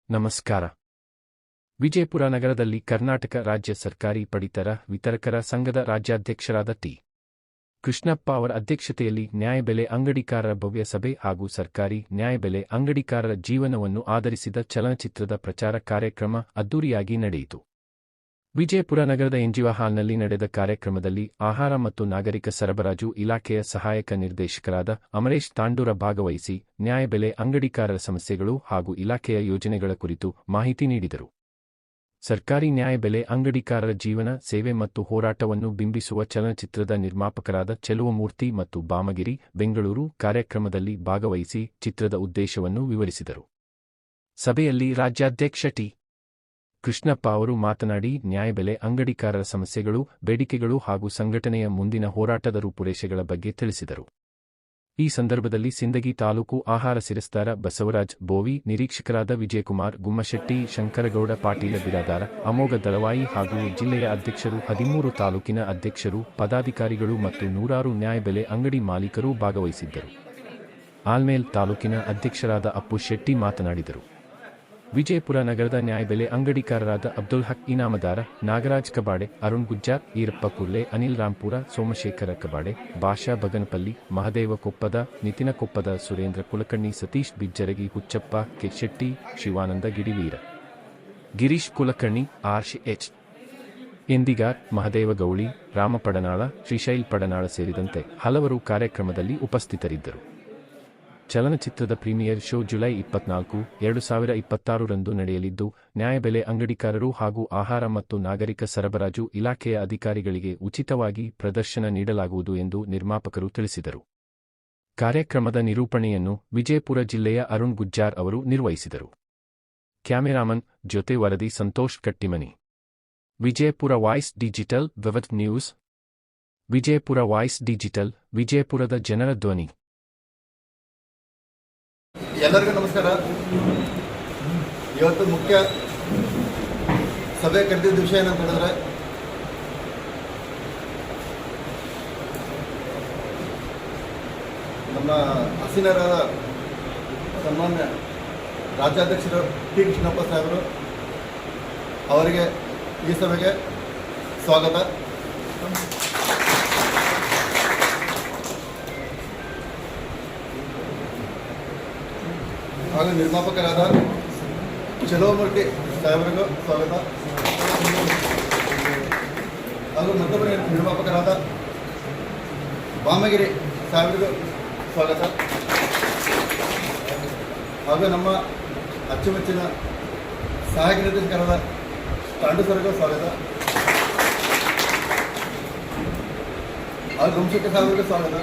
ನಮಸ್ಕಾರ. ವಿಜಯಪುರ ನಗರದಲ್ಲಿ ಕರ್ನಾಟಕ ರಾಜ್ಯ ಸರ್ಕಾರಿ ಪಡಿತರ ವಿತರಕರ ಸಂಘದ ರಾಜ್ಯಾಧ್ಯಕ್ಷರಾದ ಟಿ. ಕೃಷ್ಣಪ್ಪ ಅವರ ಅಧ್ಯಕ್ಷತೆಯಲ್ಲಿ ನ್ಯಾಯಬೆಲೆ ಅಂಗಡಿಕಾರರ ಭವ್ಯ ಸಭೆ ಹಾಗೂ ಸರ್ಕಾರಿ ನ್ಯಾಯಬೆಲೆ ಅಂಗಡಿಕಾರರ ಜೀವನವನ್ನು ಆಧರಿಸಿದ ಚಲನಚಿತ್ರದ ಪ್ರಚಾರ ಕಾರ್ಯಕ್ರಮ ಅದ್ದೂರಿಯಾಗಿ ನಡೆಯಿತು. ವಿಜಯಪುರ ನಗರದ ಎನ್ಜಿಒ ಹಾಲ್ನಲ್ಲಿ ನಡೆದ ಕಾರ್ಯಕ್ರಮದಲ್ಲಿ ಆಹಾರ ಮತ್ತು ನಾಗರಿಕ ಸರಬರಾಜು ಇಲಾಖೆಯ ಸಹಾಯಕ ನಿರ್ದೇಶಕರಾದ ಅಮರೇಶ್ ತಾಂಡೂರ ಭಾಗವಹಿಸಿ ನ್ಯಾಯಬೆಲೆ ಅಂಗಡಿಕಾರರ ಸಮಸ್ಯೆಗಳು ಹಾಗೂ ಇಲಾಖೆಯ ಯೋಜನೆಗಳ ಕುರಿತು ಮಾಹಿತಿ ನೀಡಿದರು. ಸರ್ಕಾರಿ ನ್ಯಾಯಬೆಲೆ ಅಂಗಡಿಕಾರರ ಜೀವನ, ಸೇವೆ ಮತ್ತು ಹೋರಾಟವನ್ನು ಬಿಂಬಿಸುವ ಚಲನಚಿತ್ರದ ನಿರ್ಮಾಪಕರಾದ ಚೆಲುವಮೂರ್ತಿ ಮತ್ತು ಬಾಮಗಿರಿ, ಬೆಂಗಳೂರು ಕಾರ್ಯಕ್ರಮದಲ್ಲಿ ಭಾಗವಹಿಸಿ ಚಿತ್ರದ ಉದ್ದೇಶವನ್ನು ವಿವರಿಸಿದರು. ಸಭೆಯಲ್ಲಿ ರಾಜ್ಯಾಧ್ಯಕ್ಷ ಟಿ. ಕೃಷ್ಣಪ್ಪ ಅವರು ಮಾತನಾಡಿ ನ್ಯಾಯಬೆಲೆ ಅಂಗಡಿಕಾರರ ಸಮಸ್ಯೆಗಳು, ಬೇಡಿಕೆಗಳು ಹಾಗೂ ಸಂಘಟನೆಯ ಮುಂದಿನ ಹೋರಾಟದ ರೂಪುರೇಷೆಗಳ ಬಗ್ಗೆ ತಿಳಿಸಿದರು. ಈ ಸಂದರ್ಭದಲ್ಲಿ ಸಿಂದಗಿ ತಾಲೂಕು ಆಹಾರ ಶಿರಸ್ತಾರ ಬಸವರಾಜ್ ಬೋವಿ, ನಿರೀಕ್ಷಕರಾದ ವಿಜಯಕುಮಾರ್ ಗುಮ್ಮಶೆಟ್ಟಿ, ಶಂಕರಗೌಡ ಪಾಟೀಲ ಬಿರಾದಾರ, ಅಮೋಘ ದಳವಾಯಿ ಹಾಗೂ ಜಿಲ್ಲೆಯ ಅಧ್ಯಕ್ಷರು, 13 ತಾಲೂಕಿನ ಅಧ್ಯಕ್ಷರು, ಪದಾಧಿಕಾರಿಗಳು ಮತ್ತು ನೂರಾರು ನ್ಯಾಯಬೆಲೆ ಅಂಗಡಿ ಮಾಲೀಕರು ಭಾಗವಹಿಸಿದ್ದರು. ಆಲ್ಮೇಲ್ ತಾಲೂಕಿನ ಅಧ್ಯಕ್ಷರಾದ ಅಪ್ಪು ಶೆಟ್ಟಿ ಮಾತನಾಡಿದರು. ವಿಜಯಪುರ ನಗರದ ನ್ಯಾಯಬೆಲೆ ಅಂಗಡಿಕಾರರಾದ ಅಬ್ದುಲ್ ಹಕ್ ಇನಾಮದಾರ, ನಾಗರಾಜ್ ಕಬಾಡೆ, ಅರುಣ್ ಗುಜ್ಜಾರ್, ಈರಪ್ಪ ಕುರ್ಲೆ, ಅನಿಲ್ ರಾಂಪುರ, ಸೋಮಶೇಖರ ಕಬಾಡೆ, ಭಾಷಾ ಬಗನಪಲ್ಲಿ, ಮಹದೇವ ಕೊಪ್ಪದ, ನಿತಿನ ಕೊಪ್ಪದ, ಸುರೇಂದ್ರ ಕುಲಕರ್ಣಿ, ಸತೀಶ್ ಬಿಜ್ಜರಗಿ, ಹುಚ್ಚಪ್ಪ ಕೆ ಶೆಟ್ಟಿ, ಶಿವಾನಂದ ಗಿಡಿವೀರ, ಗಿರೀಶ್ ಕುಲಕರ್ಣಿ, ಆರ್.ಎಚ್. ಎಂದಿಗಾರ್, ಮಹದೇವ ಗೌಳಿ, ರಾಮ ಪಡನಾಳ, ಶ್ರೀಶೈಲ್ ಪಡನಾಳ ಸೇರಿದಂತೆ ಹಲವರು ಕಾರ್ಯಕ್ರಮದಲ್ಲಿ ಉಪಸ್ಥಿತರಿದ್ದರು. ಚಲನಚಿತ್ರದ ಪ್ರೀಮಿಯರ್ ಶೋ ಜುಲೈ 24, 2026 ರಂದು ನಡೆಯಲಿದ್ದು, ನ್ಯಾಯಬೆಲೆ ಅಂಗಡಿಕಾರರು ಹಾಗೂ ಆಹಾರ ಮತ್ತು ನಾಗರಿಕ ಸರಬರಾಜು ಇಲಾಖೆಯ ಅಧಿಕಾರಿಗಳಿಗೆ ಉಚಿತವಾಗಿ ಪ್ರದರ್ಶನ ನೀಡಲಾಗುವುದು ಎಂದು ನಿರ್ಮಾಪಕರು ತಿಳಿಸಿದರು. ಕಾರ್ಯಕ್ರಮದ ನಿರೂಪಣೆಯನ್ನು ವಿಜಯಪುರ ಜಿಲ್ಲೆಯ ಅರುಣ್ ಗುಜ್ಜಾರ್ ಅವರು ನಿರ್ವಹಿಸಿದರು. ಕ್ಯಾಮೆರಾಮನ್ ಜೊತೆ ವರದಿ ಸಂತೋಷ್ ಕಟ್ಟಿಮನಿ. ವಿಜಯಪುರ ವಾಯ್ಸ್ ಡಿಜಿಟಲ್ ವಿವತ್ ನ್ಯೂಸ್. ವಿಜಯಪುರ ವಾಯ್ಸ್ ಡಿಜಿಟಲ್, ವಿಜಯಪುರದ ಜನರ ಧ್ವನಿ. ಎಲ್ಲರಿಗೂ ನಮಸ್ಕಾರ. ಇವತ್ತು ಮುಖ್ಯ ಸಭೆ ಕರೆದಿದ್ದ ವಿಷಯ ಏನಂತ ಹೇಳಿದ್ರೆ, ನಮ್ಮ ಹಸಿನರಾದ ಸನ್ಮಾನ್ಯ ರಾಜ್ಯಾಧ್ಯಕ್ಷರು ಟಿ. ಕೃಷ್ಣಪ್ಪ ಸಾಹೇಬರು ಅವರಿಗೆ ಈ ಸಭೆಗೆ ಸ್ವಾಗತ. ಹಾಗೂ ನಿರ್ಮಾಪಕರಾದ ಚೆಲುವಮೂರ್ತಿ ಸಾಹೇಬರಿಗೂ ಸ್ವಾಗತ. ಹಾಗೂ ಮತ್ತೊಬ್ಬರ ನಿರ್ಮಾಪಕರಾದ ಬಾಮಗಿರಿ ಸಾಹೇಬರಿಗೂ ಸ್ವಾಗತ. ಹಾಗೂ ನಮ್ಮ ಅಚ್ಚುಮೆಚ್ಚಿನ ಸಹಾಯಕ ನಿರ್ದೇಶಕರಾದ ತಾಂಡು ಸರ್ಗೂ ಸ್ವಾಗತ. ಹಾಗೂ ಗುಮ್ಮಶೆಟ್ಟಿ ಸಾಹೇಬರಿಗೂ ಸ್ವಾಗತ.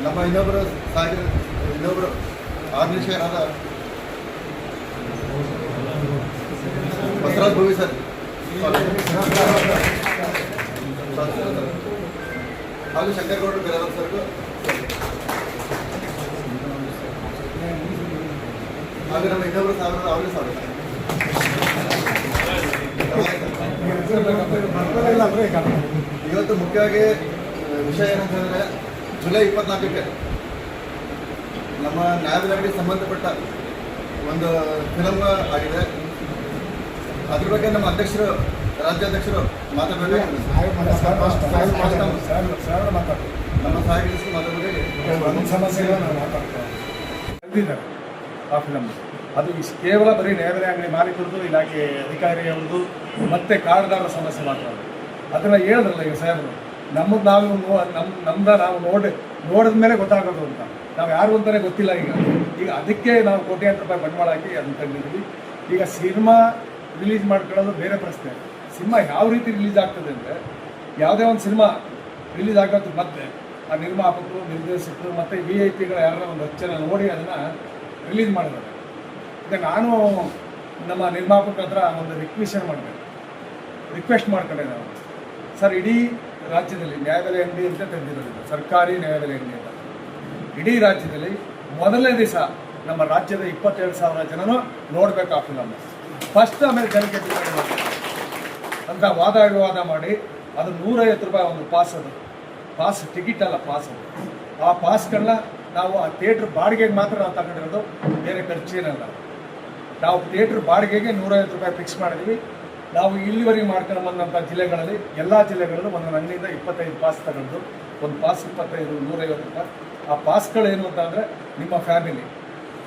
ನಮ್ಮ ಇನ್ನೊಬ್ಬರು ಆರ್ನಿಷರಾದ ಬಸವರಾಜ್ ಬೋವಿ ಸರ್ ಹಾಗೂ ಶಂಕರಗೌಡ ಬಿರಾದಾರ ಸರ್ಗೂ ಹಾಗೂ ನಮ್ಮ ಇನ್ನೊಬ್ಬರು ಸಾಹೇಬರು ಅವರಿಗೆ ಸ್ವಾಗತ. ಇವತ್ತು ಮುಖ್ಯವಾಗಿ ವಿಷಯ ಏನಂತ ಹೇಳಿದ್ರೆ, ಜುಲೈ 24ಕ್ಕೆ ನಮ್ಮ ನ್ಯಾಯಬೆಲೆಗೆ ಸಂಬಂಧಪಟ್ಟ ಒಂದು ಫಿಲಮ್ ಆಗಿದೆ. ಅದ್ರ ಬಗ್ಗೆ ನಮ್ಮ ಅಧ್ಯಕ್ಷರು, ರಾಜ್ಯಾಧ್ಯಕ್ಷರು ಮಾತಾಡಬೇಕು. ನಮ್ಮ ಸಹಾಯಕ ಮಾತಾಡಬೇಕು. ಸಮಸ್ಯೆಗಳು ಮಾತಾಡ್ತಾರೆ ಆ ಫಿಲಮ್. ಅದು ಕೇವಲ ಬರೀ ನ್ಯಾಯಬೆಲೆ ಅಂಗಡಿ ಮಾಲೀಕರದು, ಇಲಾಖೆ ಅಧಿಕಾರಿಯವ್ರದ್ದು ಮತ್ತು ಕಾರ್ಡ್ದಾರರ ಸಮಸ್ಯೆ ಮಾತ್ರ. ಅದನ್ನು ಹೇಳಿದ್ರಲ್ಲ ಈಗ ಸಾಹೇಬರು, ನಮ್ಮದು ನಾವು ನೋಡಿದ ಮೇಲೆ ಗೊತ್ತಾಗೋದು ಅಂತ. ನಾವು ಯಾರು ಅಂತಲೇ ಗೊತ್ತಿಲ್ಲ. ಈಗ ಅದಕ್ಕೆ ನಾವು ಕೋಟ್ಯಾಂತರ ರೂಪಾಯಿ ಬಂಡವಾಳ ಹಾಕಿ ಅದನ್ನು ತಂದಿದ್ದೀವಿ. ಈಗ ಸಿನಿಮಾ ರಿಲೀಸ್ ಮಾಡ್ಕೊಳ್ಳೋದು ಬೇರೆ ಪ್ರಶ್ನೆ. ಸಿನಿಮಾ ಯಾವ ರೀತಿ ರಿಲೀಸ್ ಆಗ್ತದೆ ಅಂದರೆ, ಯಾವುದೇ ಒಂದು ಸಿನಿಮಾ ರಿಲೀಸ್ ಆಗೋದು ಮತ್ತೆ ಆ ನಿರ್ಮಾಪಕರು, ನಿರ್ದೇಶಕರು ಮತ್ತು VIP ಯಾರ ಒಂದು 10 ಜನ ನೋಡಿ ಅದನ್ನು ರಿಲೀಸ್ ಮಾಡಿದ್ದಾರೆ. ಈಗ ನಾನು ನಮ್ಮ ನಿರ್ಮಾಪಕರ ಹತ್ರ ಒಂದು ರಿಕ್ವೆಸ್ಟ್ ಮಾಡ್ಕೊಂಡೆ ನಾವು, ಸರ್ ಇಡೀ ರಾಜ್ಯದಲ್ಲಿ ನ್ಯಾಯಬೆಲೆ ಅಂಗಡಿ ಅಂತ ತಂದಿರೋದಿಲ್ಲ, ಸರ್ಕಾರಿ ನ್ಯಾಯಬೆಲೆ ಅಂಗಡಿ ಅಂತ. ಇಡೀ ರಾಜ್ಯದಲ್ಲಿ ಮೊದಲನೇ ದಿವಸ ನಮ್ಮ ರಾಜ್ಯದ 27,000 ಜನನೂ ನೋಡಬೇಕು ಆ ಫಿಲಮ್. ಫಸ್ಟ್ ಆಮೇಲೆ ಜನಕ್ಕೆ ಅಂತ ವಾದ ವಿವಾದ ಮಾಡಿ ಅದು 150 ರೂಪಾಯಿ ಒಂದು ಪಾಸ್. ಅದು ಪಾಸ್ ಟಿಕೆಟ್ ಅಲ್ಲ, ಪಾಸ್. ಅದು ಆ ಪಾಸ್ಗಳನ್ನ ನಾವು ಆ ಥಿಯೇಟ್ರ್ ಬಾಡಿಗೆಗೆ ಮಾತ್ರ ನಾವು ತಗೊಂಡಿರೋದು, ಬೇರೆ ಖರ್ಚೇನಲ್ಲ. ನಾವು ಥಿಯೇಟ್ರ್ ಬಾಡಿಗೆಗೆ 150 ರೂಪಾಯಿ ಫಿಕ್ಸ್ ಮಾಡಿದ್ವಿ. ನಾವು ಇಲ್ಲಿವರೆಗೆ ಮಾಡ್ಕೊಂಡು ಬಂದಂಥ ಜಿಲ್ಲೆಗಳಲ್ಲಿ ಎಲ್ಲ ಜಿಲ್ಲೆಗಳಲ್ಲೂ ಒಂದೊಂದು ಅಂಗಡಿಯಿಂದ 25 ಪಾಸ್ ತಗೊಂಡು, ಒಂದು ಪಾಸ್ 25, 150 ರೂಪಾಯಿ. ಆ ಪಾಸ್ಗಳೇನು ಅಂತ ಅಂದರೆ ನಿಮ್ಮ ಫ್ಯಾಮಿಲಿ,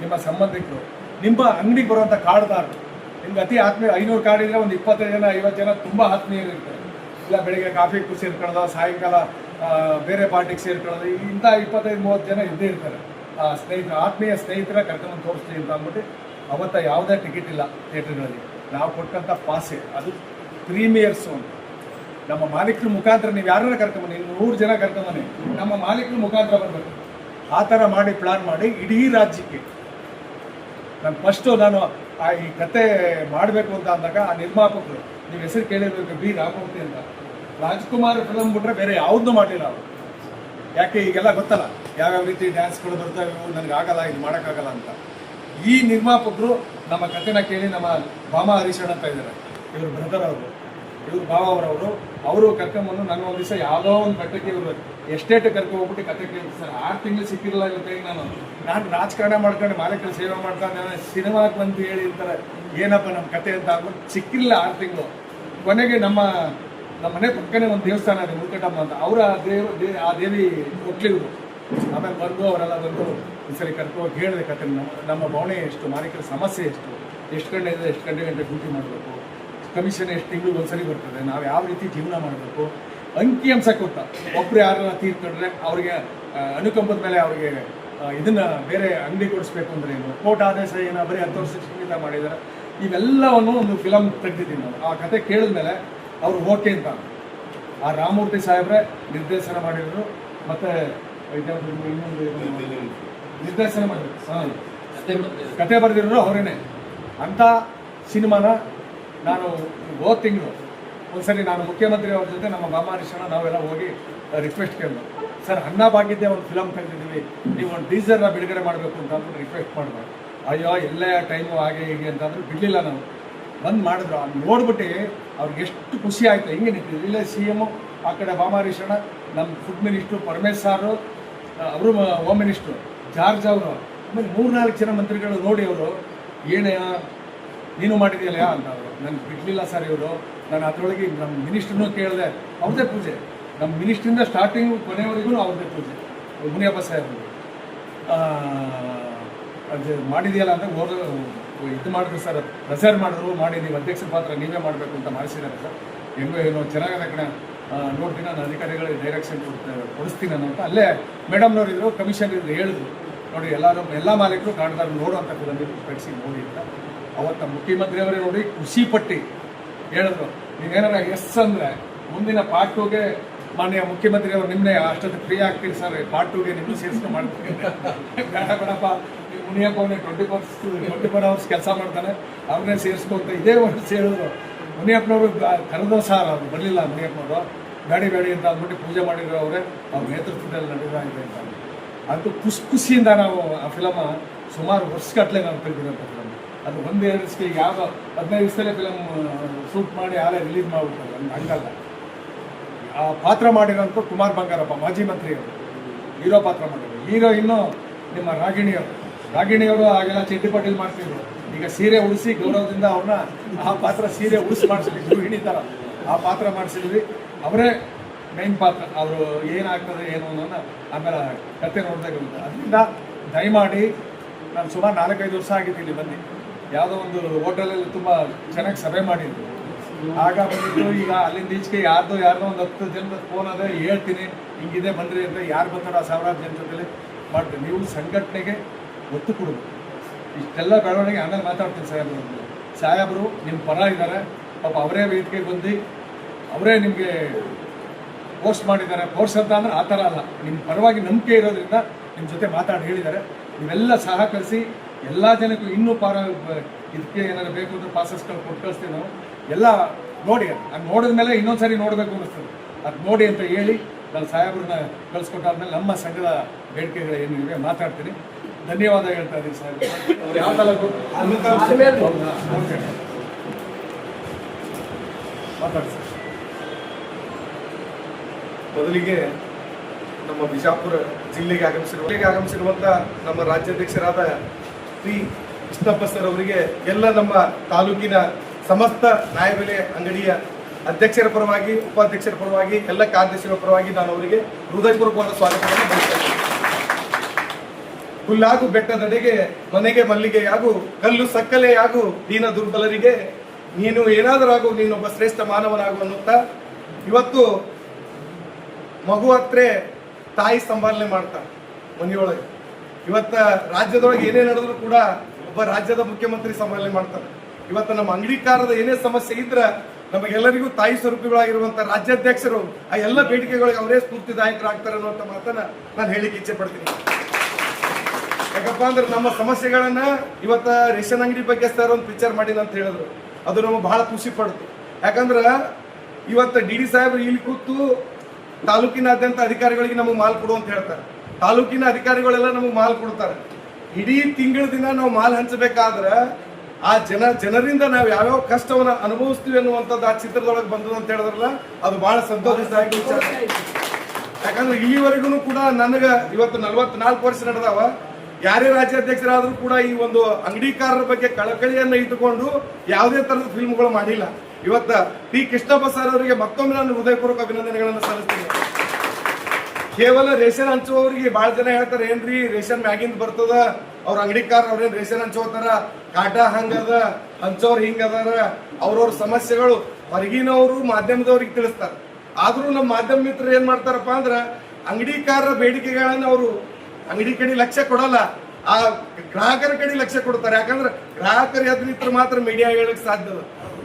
ನಿಮ್ಮ ಸಂಬಂಧಿಕರು, ನಿಮ್ಮ ಅಂಗಡಿಗೆ ಬರುವಂಥ ಕಾರ್ಡ್ದಾರರು, ನಿಮ್ಗೆ ಅತಿ ಆತ್ಮೀಯ 500 ಕಾರ್ಡ್ ಇದ್ದರೆ ಒಂದು 25 ಜನ 50 ಜನ ತುಂಬ ಆತ್ಮೀಯರಿರ್ತಾರೆ. ಇಲ್ಲ ಬೆಳಿಗ್ಗೆ ಕಾಫಿ ಸೇರ್ಕೊಳ್ಳೋದು, ಸಾಯಂಕಾಲ ಬೇರೆ ಪಾರ್ಟಿಗೆ ಸೇರ್ಕೊಳ್ಳೋದು, ಇಂಥ 25-30 ಜನ ಇದ್ದೇ ಇರ್ತಾರೆ. ಆತ್ಮೀಯ ಸ್ನೇಹಿತರ ಕರ್ಕೊಂಡು ತೋರಿಸ್ತೀವಿ ಅಂತ ಅಂದ್ಬಿಟ್ಟು ಅವತ್ತು ಯಾವುದೇ ಟಿಕೆಟ್ ಇಲ್ಲ ಥಿಯೇಟರ್ಗಳಲ್ಲಿ. ನಾವು ಕೊಟ್ಟಂಥ ಪಾಸೆ ಅದು ಪ್ರೀಮಿಯರ್ಸು ಅಂತ. ನಮ್ಮ ಮಾಲೀಕರ ಮುಖಾಂತರ ನೀವು ಯಾರನ್ನ ಕರ್ಕೊಂಬನ್ನಿ, 100 ಜನ ಕರ್ಕೊಂಬನ್ನಿ, ನಮ್ಮ ಮಾಲೀಕರ ಮುಖಾಂತರ ಬರಬೇಕು. ಆ ಥರ ಮಾಡಿ ಪ್ಲಾನ್ ಮಾಡಿ ಇಡೀ ರಾಜ್ಯಕ್ಕೆ ನಾನು ಈ ಕತೆ ಮಾಡಬೇಕು ಅಂತ ಅಂದಾಗ ಆ ನಿರ್ಮಾಪಕರು, ನೀವು ಹೆಸರು ಕೇಳಿರ್ಬೇಕು, ಬಿ ರಾಮಮೂರ್ತಿ ಅಂತ, ರಾಜ್ಕುಮಾರ್ ಫಿಲಮ್ ಬಿಟ್ರೆ ಬೇರೆ ಯಾವುದೂ ಮಾಡಿಲ್ಲ ಅವರು. ಯಾಕೆ ಈಗೆಲ್ಲ ಗೊತ್ತಲ್ಲ ಯಾವ್ಯಾವ ರೀತಿ ಡ್ಯಾನ್ಸ್ಗಳು ಬರ್ತವೆ, ನನಗೆ ಆಗಲ್ಲ, ಇದು ಮಾಡೋಕ್ಕಾಗಲ್ಲ ಅಂತ. ಈ ನಿರ್ಮಾಪಕರು ನಮ್ಮ ಕಥೆನ ಕೇಳಿ ನಮ್ಮ ಭಾಮ ಹರೀಶಣ್ಣ ಅಂತ ಇದ್ದಾರೆ, ಇವರು ಬ್ರದರ್ ಅವರು, ಇವರು ಭಾವರವರು, ಅವರು ಕರ್ಕೊಂಬಂದು ನನ್ನ ಒಂದು ದಿವಸ ಯಾವುದೋ ಒಂದು ಕಟ್ಟಕ್ಕೆ ಇವರು ಎಸ್ಟೇಟ್ ಕರ್ಕೊಂಡ್ಬಿಟ್ಟು ಕತೆ ಕೇಳಿ, ಸರ್ 6 ತಿಂಗಳು ಸಿಕ್ಕಿರಲ್ಲ ಇವತ್ತಿಗೆ ನಾನು ರಾಜಕಾರಣ ಮಾಡ್ಕೊಂಡು ಮಾಲೀಕರ ಸೇವೆ ಮಾಡ್ತಾನೆ, ಸಿನಿಮಾಕ್ಕೆ ಬಂದು ಹೇಳಿ ಇರ್ತಾರೆ ಏನಪ್ಪ ನಮ್ಮ ಕತೆ ಅಂತ ಅಂದ್ಬಿಟ್ಟು ಸಿಕ್ಕಿಲ್ಲ 6 ತಿಂಗಳು. ಕೊನೆಗೆ ನಮ್ಮ ಮನೆ ಪಕ್ಕನೇ ಒಂದು ದೇವಸ್ಥಾನ ಇದೆ ಮುಲ್ಕಟಮ್ಮ ಅಂತ, ಅವರ ಆ ದೇವಿ ಕೊಟ್ಲಿದ್ರು. ಆಮೇಲೆ ಬಂದು ಅವರೆಲ್ಲ ಬಂದು ಒಂದ್ಸರಿ ಕರ್ಕೊಂಡು ಹೇಳಿದೆ ಕತೆ, ನಮ್ಮ ಭಾವನೆ ಎಷ್ಟು, ಮಾಲೀಕರ ಸಮಸ್ಯೆ ಎಷ್ಟು ಗಂಟೆ ಇದೆ, ಎಷ್ಟು ಗಂಟೆ ಡ್ಯೂಟಿ ಮಾಡಬೇಕು, ಕಮಿಷನ್ ಎಷ್ಟು ತಿಂಗಳು ಒಂದ್ಸರಿ ಬರ್ತದೆ, ನಾವು ಯಾವ ರೀತಿ ಜೀವನ ಮಾಡಬೇಕು, ಅಂಕಿಅಂಶ ಕೊಟ್ಟ. ಒಬ್ಬರು ಯಾರನ್ನ ತೀರ್ಕೊಂಡ್ರೆ ಅವ್ರಿಗೆ ಅನುಕಂಪದ ಮೇಲೆ ಅವ್ರಿಗೆ ಇದನ್ನು ಬೇರೆ ಅಂಗಡಿ ಕೊಡಿಸ್ಬೇಕು ಅಂದರೆ ಏನು, ಕೋರ್ಟ್ ಆದೇಶ ಏನೋ ಬರೀ 10 ವರ್ಷ ಶಿಕ್ಷಣ ಮಾಡಿದ್ದಾರೆ. ಇವೆಲ್ಲವನ್ನು ಒಂದು ಫಿಲಮ್ ತೆಗೆದಿದ್ದೀನಿ ನಾನು. ಆ ಕತೆ ಕೇಳಿದ್ಮೇಲೆ ಅವರು ಓಕೆ ಅಂತ. ಆ ರಾಮಮೂರ್ತಿ ಸಾಹೇಬ್ರೆ ನಿರ್ದೇಶನ ಮಾಡಿದ್ರು, ಮತ್ತು ಇನ್ನೊಂದು ನಿರ್ದೇಶನ ಮಾಡಿದ್ರು, ಕತೆ ಬರೆದಿರೋರು ಅವರೇನೆ. ಅಂಥ ಸಿನಿಮಾನ ನಾನು ಹೋದ ತಿಂಗಳು ಒಂದ್ಸರಿ ನಾನು ಮುಖ್ಯಮಂತ್ರಿ ಅವ್ರ ಜೊತೆ ನಮ್ಮ ಭಾಮ ಹರೀಶಣ್ಣ ನಾವೆಲ್ಲ ಹೋಗಿ ರಿಕ್ವೆಸ್ಟ್ ಕೇಳಿದ್ರು, ಸರ್ ಅನ್ನಭಾಗ್ಯದ್ದೇ ಒಂದು ಫಿಲಮ್ ತೆಗೆದಿದ್ದೀವಿ, ನೀವು ಒಂದು ಟೀಸರ್ನ ಬಿಡುಗಡೆ ಮಾಡಬೇಕು ಅಂತ ಅಂದ್ಬಿಟ್ಟು ರಿಕ್ವೆಸ್ಟ್ ಮಾಡಿದ್ರು. ಅಯ್ಯೋ ಎಲ್ಲೇ ಟೈಮು ಹಾಗೆ ಹೀಗೆ ಅಂತಂದ್ರೆ ಬಿಡಲಿಲ್ಲ. ನಾವು ಬಂದು ಮಾಡಿದ್ರು. ಅದು ನೋಡ್ಬಿಟ್ಟು ಅವ್ರಿಗೆ ಎಷ್ಟು ಖುಷಿ ಆಯಿತು. ಹಿಂಗೆ ನಿಂತಿದ್ರು ಇಲ್ಲೇ CM, ಆ ಕಡೆ ಭಾಮ ಹರೀಶಣ್ಣ, ನಮ್ಮ ಫುಡ್ ಮಿನಿಸ್ಟ್ರು ಪರಮೇಶ್ ಸಾರು, ಅವರು ಹೋಮ್ ಮಿನಿಸ್ಟ್ರು ಜಾರ್ಜ್ ಅವರು, ಆಮೇಲೆ 3-4 ಜನ ಮಂತ್ರಿಗಳು ನೋಡಿ ಅವರು ಏನೇ ನೀನು ಮಾಡಿದೆಯಲ್ಲ ಅಂತ ಅವರು. ನನಗೆ ಬಿಡಲಿಲ್ಲ ಸರ್ ಇವರು. ನಾನು ಅದರೊಳಗೆ ನಮ್ಮ ಮಿನಿಸ್ಟ್ರನ್ನೂ ಕೇಳಿದೆ, ಅವ್ರದ್ದೇ ಪೂಜೆ, ನಮ್ಮ ಮಿನಿಸ್ಟ್ರಿಂದ ಸ್ಟಾರ್ಟಿಂಗು ಕೊನೆಯವರೆಗೂ ಅವ್ರದ್ದೇ ಪೂಜೆ. ಮುನಿಯಪ್ಪ ಸಾಹೇಬರು ಅದು ಮಾಡಿದೆಯಲ್ಲ ಅಂತ ಇದು ಮಾಡಿದ್ರು ಸರ್, ರೆಸರ್ವ್ ಮಾಡಿದ್ರು, ಮಾಡಿ ನೀವು ಅಧ್ಯಕ್ಷರ ಪಾತ್ರ ನೀವೇ ಮಾಡಬೇಕು ಅಂತ ಮಾಡಿಸಿದ್ದಾರೆ ಸರ್. ಹೆಂಗೋ ಏನೋ ಚೆನ್ನಾಗದ ಕಡೆ ನೋಡ್ತೀನಿ, ನಾನು ಅಧಿಕಾರಿಗಳಿಗೆ ಡೈರೆಕ್ಷನ್ ಕೊಡಿಸ್ತೀನಿ ಅಂತ. ಅಲ್ಲೇ ಮೇಡಮ್ನವ್ರು ಇದ್ರು, ಕಮಿಷನ್ ಇದ್ರು, ಹೇಳಿದ್ರು ನೋಡಿ ಎಲ್ಲ ಮಾಲೀಕರು ಕಾಣ್ತಾರೆ ನೋಡುವಂಥ ಫಿಲಮ್ ಕಳಿಸಿ ನೋಡಿ ಅಂತ. ಅವತ್ತು ಮುಖ್ಯಮಂತ್ರಿಯವರೇ ನೋಡಿ ಖುಷಿ ಪಟ್ಟು ಹೇಳಿದ್ರು, ನೀವೇನಾರ ಎಸ್ ಅಂದರೆ ಮುಂದಿನ ಪಾರ್ಟ್ 2ಗೆ ಮಾನ್ಯ ಮುಖ್ಯಮಂತ್ರಿಯವರು ನಿಮ್ಮನ್ನೇ ಅಷ್ಟೊತ್ತು ಫ್ರೀ ಆಗ್ತೀರಿ ಸರ್, ಪಾರ್ಟ್ 2ಗೆ ನಿಮ್ಮನ್ನು ಸೇರಿಸ್ಕೊಂಡು ಮಾಡ್ತೀನಿ. ಬೇಡ ಬೇಡಪ್ಪ, ನೀವು ಮುನಿಯಪ್ಪ ಅವನೇ 24 ಅವರ್ಸ್ ಕೆಲಸ ಮಾಡ್ತಾನೆ, ಅವ್ರನ್ನೇ ಸೇರಿಸ್ಕೊಂತ ಇದೇ ವರ್ಷ ಹೇಳಿದ್ರು. ಮುನಿಯಪ್ಪನವರು ಕರೆದೋ ಸಾರ್ ಅವ್ರು ಬರಲಿಲ್ಲ. ಮುನಿಯಪ್ಪನವರು ಬೇಡಿ ಅಂತ ಅಂದ್ಬಿಟ್ಟು ಪೂಜೆ ಮಾಡಿದ್ರು ಅವರೇ, ಅವ್ರ ನೇತೃತ್ವದಲ್ಲಿ ನಡೆದಾಗಿದೆ ಅಂತ. ಅದು ಖುಷಿಯಿಂದ ನಾವು ಆ ಫಿಲಮ್ ಸುಮಾರು ವರ್ಷಗಟ್ಟಲೆ ನಾವು ತೆಗೆದಿರೋಂಥ ಫಿಲಮ್. ಅದು 1-2 ದಿವಸಕ್ಕೆ ಯಾವ 15 ದಿವಸದಲ್ಲೇ ಫಿಲಮ್ ಶೂಟ್ ಮಾಡಿ ಆಲೇ ರಿಲೀಸ್ ಮಾಡಿಬಿಡ್ತಾರೆ. ಹಂಗಲ್ಲ. ಆ ಪಾತ್ರ ಮಾಡಿರೋಂಥ ಕುಮಾರ್ ಬಂಗಾರಪ್ಪ, ಮಾಜಿ ಮಂತ್ರಿಯವರು, ಹೀರೋ ಪಾತ್ರ ಮಾಡಿದ್ರು. ಹೀರೋ ಇನ್ನೂ ನಿಮ್ಮ ರಾಗಿಣಿಯವರು ಆಗೆಲ್ಲ ಚಡ್ಡಿ ಪಾಟೀಲ್ ಮಾಡ್ತಿದ್ರು. ಈಗ ಸೀರೆ ಉಡಿಸಿ ಗೌರವದಿಂದ ಅವ್ರನ್ನ ಆ ಪಾತ್ರ ಸೀರೆ ಉಡಿಸಿ ಮಾಡಿಸಿದ್ವಿ, ಗೃಹಿಣಿ ಥರ ಆ ಪಾತ್ರ ಮಾಡಿಸಿದ್ವಿ. ಅವರೇ ಮೈನ್ ಪಾತ್ರ. ಅವರು ಏನಾಗ್ತದೆ ಏನು ಅನ್ನೋದನ್ನ ಆಮೇಲೆ ಕತೆ ನೋಡಿದಾಗ ಗೊತ್ತು. ಅದರಿಂದ ದಯಮಾಡಿ ನಾನು ಸುಮಾರು 4-5 ವರ್ಷ ಆಗಿತ್ತು ಇಲ್ಲಿ ಬಂದು. ಯಾವುದೋ ಒಂದು ಹೋಟೆಲಲ್ಲಿ ತುಂಬ ಚೆನ್ನಾಗಿ ಸಭೆ ಮಾಡಿದ್ರು. ಆಗ ಬಂದಿದ್ದು ಈಗ ಅಲ್ಲಿಂದ ಈಚೆಗೆ ಯಾರ್ದೋ ಒಂದು 10 ಜನದ ಫೋನ್ ಅದೇ ಹೇಳ್ತೀನಿ, ಹಿಂಗಿದೆ ಬನ್ನಿರಿ ಅಂತ. ಯಾರು ಬಂದಾರೋ 1000 ಜನ ಜೊತೆಲಿ ಮಾಡ್ತೀನಿ. ನೀವು ಸಂಘಟನೆಗೆ ಒತ್ತು ಕೊಡಬೇಕು. ಇಷ್ಟೆಲ್ಲ ಬೆಳವಣಿಗೆ ಆಮೇಲೆ ಮಾತಾಡ್ತೀನಿ ಸಾಹೇಬರು ನಿಮ್ಮ ಪರ ಇದ್ದಾರೆ. ಪಾಪ ಅವರೇ ವೇದಿಕೆಗೆ ಬಂದು ಅವರೇ ನಿಮಗೆ ಪೋಸ್ಟ್ ಮಾಡಿದ್ದಾರೆ. ಪೋಸ್ಟ್ ಅಂತ ಅಂದರೆ ಆ ಥರ ಅಲ್ಲ, ನಿಮ್ಮ ಪರವಾಗಿ ನಂಬಿಕೆ ಇರೋದ್ರಿಂದ ನಿಮ್ಮ ಜೊತೆ ಮಾತಾಡಿ ಹೇಳಿದ್ದಾರೆ. ನೀವೆಲ್ಲ ಸಹಕರಿಸಿ ಎಲ್ಲ ಜನಕ್ಕೂ ಇನ್ನೂ ಇದಕ್ಕೆ ಏನಾದ್ರು ಬೇಕು ಅಂದರೆ ಪಾಸಸ್ಗಳು ಕೊಟ್ಟು ಕಳಿಸ್ತೀವಿ ನಾವು. ಎಲ್ಲ ನೋಡಿ, ಅದು ನೋಡಿದ ಮೇಲೆ ಇನ್ನೊಂದು ಸರಿ ನೋಡಬೇಕು ಅನ್ನಿಸ್ತದೆ. ಅದು ನೋಡಿ ಅಂತ ಹೇಳಿ ನಾನು ಸಾಹೇಬ್ರನ್ನ ಕಳಿಸ್ಕೊಟ್ಟಾದ್ಮೇಲೆ ನಮ್ಮ ಸಂಘದ ಬೇಡಿಕೆಗಳು ಏನಿವೆ ಮಾತಾಡ್ತೀನಿ. ಧನ್ಯವಾದ ಹೇಳ್ತಾ ಇದ್ದೀನಿ ಸಾಹೇಬ್. ಯಾವ ತಾಲೂಕು ಮಾತಾಡಿ ಸರ್. ಮೊದಲಿಗೆ ನಮ್ಮ ಬಿಜಾಪುರ ಜಿಲ್ಲೆಗೆ ಆಗಮಿಸಿರುವಂಥ ನಮ್ಮ ರಾಜ್ಯಾಧ್ಯಕ್ಷರಾದ ಶ್ರೀ ಕೃಷ್ಣಪ್ಪ ಸರ್ ಅವರಿಗೆ ಎಲ್ಲ ನಮ್ಮ ತಾಲೂಕಿನ ಸಮಸ್ತ ನ್ಯಾಯಬೆಲೆ ಅಂಗಡಿಯ ಅಧ್ಯಕ್ಷರ ಪರವಾಗಿ ಉಪಾಧ್ಯಕ್ಷರ ಪರವಾಗಿ ಎಲ್ಲ ಕಾರ್ಯದರ್ಶಿಗಳ ಪರವಾಗಿ ನಾನು ಅವರಿಗೆ ಹೃದಯಪೂರ್ವಕವಾದ ಸ್ವಾಗತವನ್ನು ಬಯಸ್ತೇನೆ. ಹುಲ್ಲಾಗು ಬೆಟ್ಟದಡೆಗೆ ಮನೆಗೆ ಮಲ್ಲಿಗೆಯಾಗು ಕಲ್ಲು ಸಕ್ಕಲೆಯಾಗು ದೀನ ದುರ್ಬಲರಿಗೆ ನೀನು ಏನಾದರಾಗು ನೀನೊಬ್ಬ ಶ್ರೇಷ್ಠ ಮಾನವನಾಗು ಅನ್ನುತ್ತಾ ಇವತ್ತು ಮಗು ಹತ್ರ ತಾಯಿ ಸಂಭಾಲನೆ ಮಾಡ್ತಾರೆ ಮನೆಯೊಳಗೆ. ಇವತ್ತ ರಾಜ್ಯದೊಳಗೆ ಏನೇ ನಡೆದ್ರು ಕೂಡ ಒಬ್ಬ ರಾಜ್ಯದ ಮುಖ್ಯಮಂತ್ರಿ ಸಂಭಾಲನೆ ಮಾಡ್ತಾರೆ. ಇವತ್ತು ನಮ್ಮ ಅಂಗಡಿಕಾರದ ಏನೇ ಸಮಸ್ಯೆ ಇದ್ರೆ ನಮಗೆಲ್ಲರಿಗೂ ತಾಯಿ ಸ್ವರೂಪಿಗಳಾಗಿರುವಂತ ರಾಜ್ಯಾಧ್ಯಕ್ಷರು ಆ ಎಲ್ಲ ಬೇಡಿಕೆಗಳಿಗೆ ಅವರೇ ಸ್ಫೂರ್ತಿದಾಯಕರಾಗ್ತಾರೆ ಅನ್ನುವಂಥ ಮಾತನ್ನ ನಾನು ಹೇಳಿಕ್ಕೆ ಇಚ್ಛೆ ಪಡ್ತೀನಿ. ಯಾಕಪ್ಪ ಅಂದ್ರೆ ನಮ್ಮ ಸಮಸ್ಯೆಗಳನ್ನ ಇವತ್ತ ರೇಷನ್ ಅಂಗಡಿ ಬಗ್ಗೆ ಸರ್ ಒಂದು ಪಿಕ್ಚರ್ ಮಾಡಿದ ಅಂತ ಹೇಳಿದ್ರು, ಅದು ನಮಗೆ ಬಹಳ ಖುಷಿ ಪಡ್ತು. ಯಾಕಂದ್ರ ಇವತ್ತು ಡಿ ಸಾಹೇಬ್ರು ಇಲ್ಲಿ ಕೂತು ತಾಲೂಕಿನಾದ್ಯಂತ ಅಧಿಕಾರಿಗಳಿಗೆ ನಮಗೆ ಮಾಲ್ ಕೊಡು ಅಂತ ಹೇಳ್ತಾರೆ. ತಾಲೂಕಿನ ಅಧಿಕಾರಿಗಳೆಲ್ಲ ನಮಗೆ ಮಾಲ್ ಕೊಡ್ತಾರೆ. ಇಡೀ ತಿಂಗಳ ದಿನ ನಾವು ಮಾಲ್ ಹಂಚಬೇಕಾದ್ರೆ ಆ ಜನರಿಂದ ನಾವು ಯಾವ್ಯಾವ ಕಷ್ಟವನ್ನ ಅನುಭವಿಸ್ತೀವಿ ಅನ್ನುವಂಥದ್ದು ಆ ಚಿತ್ರದೊಳಗೆ ಬಂದದ ಅಂತ ಹೇಳಿದ್ರಲ್ಲ, ಅದು ಬಹಳ ಸಂತೋಷದಾಯಕ ವಿಚಾರ. ಯಾಕಂದ್ರೆ ಇಲ್ಲಿವರೆಗೂ ಕೂಡ ನನಗೆ ಇವತ್ತು 44 ವರ್ಷ ನಡೆದಾವ. ಯಾರೇ ರಾಜ್ಯಾಧ್ಯಕ್ಷರಾದ್ರೂ ಕೂಡ ಈ ಒಂದು ಅಂಗಡಿಕಾರರ ಬಗ್ಗೆ ಕಳಕಳಿಯನ್ನ ಇಟ್ಟುಕೊಂಡು ಯಾವುದೇ ತರದ ಫಿಲ್ಮ್ಗಳು ಮಾಡಿಲ್ಲ. ಇವತ್ತ ಟಿ ಕೃಷ್ಣಪ್ಪ ಸರ್ ಅವರಿಗೆ ಮತ್ತೊಮ್ಮೆ ನಾನು ಹೃದಯಪೂರ್ವಕ ಅಭಿನಂದನೆಗಳನ್ನು ಸಲ್ಲಿಸ್ತೀನಿ. ಕೇವಲ ರೇಷನ್ ಹಂಚುವವರಿಗೆ ಬಹಳ ಜನ ಹೇಳ್ತಾರೆ, ಏನ್ರಿ ರೇಷನ್ ಮ್ಯಾಗಿಂದ ಬರ್ತದ, ಅವ್ರ ಅಂಗಡಿಕಾರ ಅವ್ರೇನ್ ರೇಷನ್ ಹಂಚೋತಾರ, ಕಾಟ ಹಂಗದ, ಹಂಚೋರ್ ಹಿಂಗದಾರ, ಅವ್ರವ್ರ ಸಮಸ್ಯೆಗಳು ಹೊರಗಿನವರು ಮಾಧ್ಯಮದವ್ರಿಗೆ ತಿಳಿಸ್ತಾರೆ. ಆದ್ರೂ ನಮ್ಮ ಮಾಧ್ಯಮ ಮಿತ್ರರು ಏನ್ ಮಾಡ್ತಾರಪ್ಪ ಅಂದ್ರ ಅಂಗಡಿಕಾರರ ಬೇಡಿಕೆಗಳನ್ನ ಅವರು ಅಂಗಡಿ ಕಡೆ ಲಕ್ಷ್ಯ ಕೊಡಲ್ಲ, ಆ ಗ್ರಾಹಕರ ಕಡೆ ಲಕ್ಷ್ಯ ಕೊಡ್ತಾರೆ. ಯಾಕಂದ್ರೆ ಗ್ರಾಹಕರ ಎದುರಿತ್ರ ಮಾತ್ರ ಮೀಡಿಯಾ ಹೇಳಕ್ ಸಾಧ್ಯ.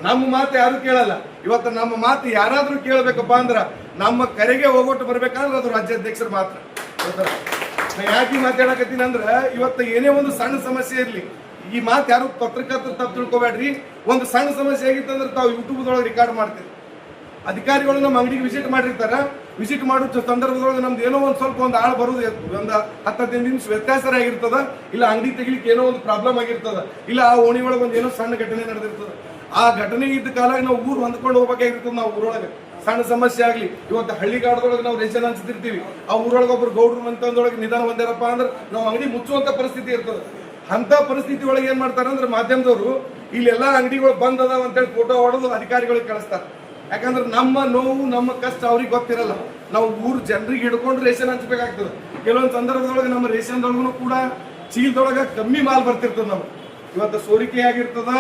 ನಮ್ಮ ಮಾತು ಯಾರು ಕೇಳಲ್ಲ. ಇವತ್ತು ನಮ್ಮ ಮಾತು ಯಾರಾದ್ರೂ ಕೇಳಬೇಕಪ್ಪ ಅಂದ್ರ ನಮ್ಮ ಕರೆಗೆ ಹೋಗೋಟ್ಟು ಬರ್ಬೇಕಂದ್ರೆ ಅದು ರಾಜ್ಯಾಧ್ಯಕ್ಷರು ಮಾತ್ರ. ನಾ ಯಾಕೆ ಮಾತಾಡಕತ್ತೀನಿ ಅಂದ್ರೆ ಇವತ್ತು ಏನೇ ಒಂದು ಸಣ್ಣ ಸಮಸ್ಯೆ ಇರ್ಲಿ, ಈ ಮಾತು ಯಾರು ಪತ್ರಕರ್ತರು ತಪ್ಪು ತಿಳ್ಕೊಬೇಡ್ರಿ. ಒಂದು ಸಣ್ಣ ಸಮಸ್ಯೆ ಆಗಿತ್ತಂದ್ರೆ ತಾವು ಯೂಟ್ಯೂಬ್ದೊಳಗೆ ರೆಕಾರ್ಡ್ ಮಾಡ್ತೀವಿ. ಅಧಿಕಾರಿಗಳು ನಮ್ಮ ಅಂಗಡಿಗೆ ವಿಸಿಟ್ ಮಾಡಿರ್ತಾರ. ವಿಸಿಟ್ ಮಾಡೋ ಸಂದರ್ಭದೊಳಗೆ ನಮ್ದು ಏನೋ ಒಂದು ಸ್ವಲ್ಪ ಒಂದು ಆಳು ಬರುದು ಒಂದು 10-15 ನಿಮಿಷ ವ್ಯತ್ಯಾಸ ಆಗಿರ್ತದ, ಇಲ್ಲ ಅಂಗಡಿ ತೆಗಿಲಿಕ್ಕೆ ಏನೋ ಒಂದು ಪ್ರಾಬ್ಲಮ್ ಆಗಿರ್ತದ, ಇಲ್ಲ ಆ ಓಣಿ ಒಳಗೆ ಒಂದು ಏನೋ ಸಣ್ಣ ಘಟನೆ ನಡೆದಿರ್ತದ. ಆ ಘಟನೆ ಇದ್ದ ಕಾಲಾಗ ನಾವು ಊರು ಹೊಂದ್ಕೊಂಡು ಹೋಗ್ಬೇಕಾಗಿರ್ತದೆ. ನಾವು ಊರೊಳಗೆ ಸಣ್ಣ ಸಮಸ್ಯೆ ಆಗ್ಲಿ, ಇವತ್ತು ಹಳ್ಳಿಗಾಡದೊಳಗೆ ನಾವು ರೇಷನ್ ಹಂಚ್ತಿರ್ತೀವಿ, ಆ ಊರೊಳಗೆ ಒಬ್ರು ಗೌಡ್ರು ಮಂತಂದೊಳಗೆ ನಿಧಾನ ಬಂದಿರಪ್ಪ ಅಂದ್ರೆ ನಾವು ಅಂಗಡಿ ಮುಚ್ಚುವಂತ ಪರಿಸ್ಥಿತಿ ಇರ್ತದೆ. ಅಂತ ಪರಿಸ್ಥಿತಿ ಒಳಗೆ ಏನ್ ಮಾಡ್ತಾರೆ ಅಂದ್ರೆ ಮಾಧ್ಯಮದವರು ಇಲ್ಲೆಲ್ಲಾ ಅಂಗಡಿಗಳು ಬಂದ್ ಅದಾವ ಅಂತೇಳಿ ಫೋಟೋ ಹೊಡೆದು ಅಧಿಕಾರಿಗಳಿಗೆ ಕಳಿಸ್ತಾರೆ. ಯಾಕಂದ್ರೆ ನಮ್ಮ ನೋವು ನಮ್ಮ ಕಷ್ಟ ಅವ್ರಿಗೆ ಗೊತ್ತಿರಲ್ಲ. ನಾವು ಊರ್ ಜನರಿಗೆ ಹಿಡ್ಕೊಂಡು ರೇಷನ್ ಹಂಚ್ಬೇಕಾಗ್ತದೆ. ಕೆಲವೊಂದು ಸಂದರ್ಭದೊಳಗೆ ನಮ್ಮ ರೇಷನ್ದೊಳಗೂ ಕೂಡ ಚೀಲದೊಳಗೆ ಕಮ್ಮಿ ಮಾಲ್ ಬರ್ತಿರ್ತದೆ. ನಮ್ಗೆ ಇವತ್ತು ಸೋರಿಕೆ ಆಗಿರ್ತದ.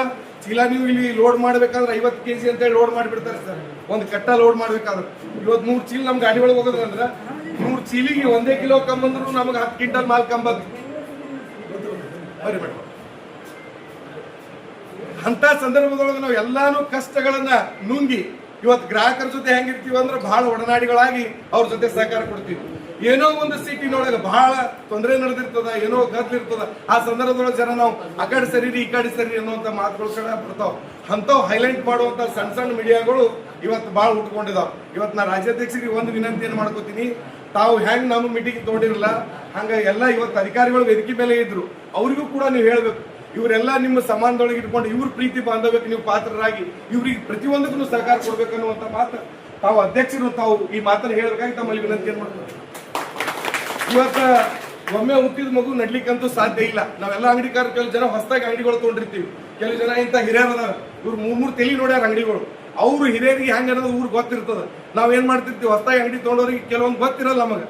ಚೀಲ ನೀವು ಇಲ್ಲಿ ಲೋಡ್ ಮಾಡ್ಬೇಕಾದ್ರೆ 50 kg ಅಂತ ಹೇಳಿ ಲೋಡ್ ಮಾಡಿಬಿಡ್ತಾರೆ ಸರ್. ಒಂದು ಕಟ್ಟ ಲೋಡ್ ಮಾಡ್ಬೇಕಾದ್ರೆ ಇವತ್ತು 100 ಚೀಲ ನಮ್ ಗಾಡಿ ಒಳಗೆ ಹೋಗೋದಂದ್ರೆ 100 ಚೀಲಿಗೆ 1 ಕಿಲೋ ಕಮ್ಮಿ ಅಂದ್ರೂ ನಮ್ಗೆ 10 ಕ್ವಿಂಟಲ್ ಮಾಲ್ ಕಂಬದ್ ಬರಿ ಮೇಡಮ್. ಅಂತ ಸಂದರ್ಭದೊಳಗೆ ನಾವು ಎಲ್ಲಾನು ಕಷ್ಟಗಳನ್ನ ನುಂಗಿ ಇವತ್ತು ಗ್ರಾಹಕರ ಜೊತೆ ಹೆಂಗಿರ್ತೀವಿ ಅಂದ್ರೆ ಬಹಳ ಒಡನಾಡಿಗಳಾಗಿ ಅವ್ರ ಜೊತೆ ಸಹಕಾರ ಕೊಡ್ತೀವಿ. ಏನೋ ಒಂದು ಸಿಟಿನೊಳಗೆ ಬಹಳ ತೊಂದರೆ ನಡೆದಿರ್ತದ, ಏನೋ ಗದ್ಲಿರ್ತದ, ಆ ಸಂದರ್ಭದೊಳಗೆ ಜನ ನಾವು ಆ ಕಡೆ ಸರಿ ಈ ಕಡೆ ಸರಿ ಅನ್ನುವಂತ ಮಾತುಗಳು ಕೂಡ ಬರ್ತಾವ. ಅಂತವ್ ಹೈಲೈಟ್ ಮಾಡುವಂತ ಸಣ್ಣ ಸಣ್ಣ ಮೀಡಿಯಾಗಳು ಇವತ್ತು ಬಹಳ ಉಟ್ಕೊಂಡಿದಾವ. ಇವತ್ತು ನಾ ರಾಜ್ಯಾಧ್ಯಕ್ಷರಿಗೆ ಒಂದು ವಿನಂತಿಯನ್ನು ಮಾಡ್ಕೋತೀನಿ, ತಾವು ಹೆಂಗ್ ನಮ್ಮ ಮೀಟಿಂಗ್ ತಗೊಂಡಿರಲ್ಲ ಹಂಗ ಎಲ್ಲ ಇವತ್ತು ಅಧಿಕಾರಿಗಳು ವೇದಿಕೆ ಮೇಲೆ ಇದ್ರು, ಅವರಿಗೂ ಕೂಡ ನೀವು ಹೇಳ್ಬೇಕು, ಇವರೆಲ್ಲ ನಿಮ್ಮ ಸಮಾನದೊಳಗೆ ಇಟ್ಕೊಂಡು ಇವ್ರ ಪ್ರೀತಿ ಬಾಂಧವ್ಯಕ್ಕೆ ನೀವು ಪಾತ್ರರಾಗಿ ಇವ್ರಿಗೆ ಪ್ರತಿಯೊಂದಕ್ಕೂ ಸಹಕಾರ ಕೊಡ್ಬೇಕು ಅನ್ನುವಂತ ಮಾತು ತಾವು ಅಧ್ಯಕ್ಷರು ತಾವು ಈ ಮಾತನ್ನು ಹೇಳಬೇಕಾಗಿ ತಮ್ಮಲ್ಲಿ ವಿನಂತಿಯನ್ನು ಮಾಡ್ತಾರೆ. ಇವತ್ತ ಒಮ್ಮೆ ಹುಟ್ಟಿದ ಮಗು ನಡ್ಲಿಕ್ಕಂತೂ ಸಾಧ್ಯ ಇಲ್ಲ. ನಾವೆಲ್ಲ ಅಂಗಡಿಕಾರ ಕೆಲವು ಜನ ಹೊಸದಾಗಿ ಅಂಗಡಿಗಳು ತೊಗೊಂಡಿರ್ತೀವಿ, ಕೆಲವು ಜನ ಇಂಥ ಹಿರಿಯರ್ ಅದಾರ, ಇವ್ರು 3 ತಲೆ ನೋಡ್ಯಾರ ಅಂಗಡಿಗಳು. ಅವ್ರು ಹಿರಿಯರಿಗೆ ಹೆಂಗ ಅನ್ನೋದು ಊರಿಗೆ ಗೊತ್ತಿರ್ತದ. ನಾವೇನ್ ಮಾಡ್ತಿರ್ತೀವಿ, ಹೊಸದಾಗಿ ಅಂಗಡಿ ತೊಗೊಂಡವ್ರಿಗೆ ಕೆಲವೊಂದು ಗೊತ್ತಿರಲ್ಲ. ನಮಗೆ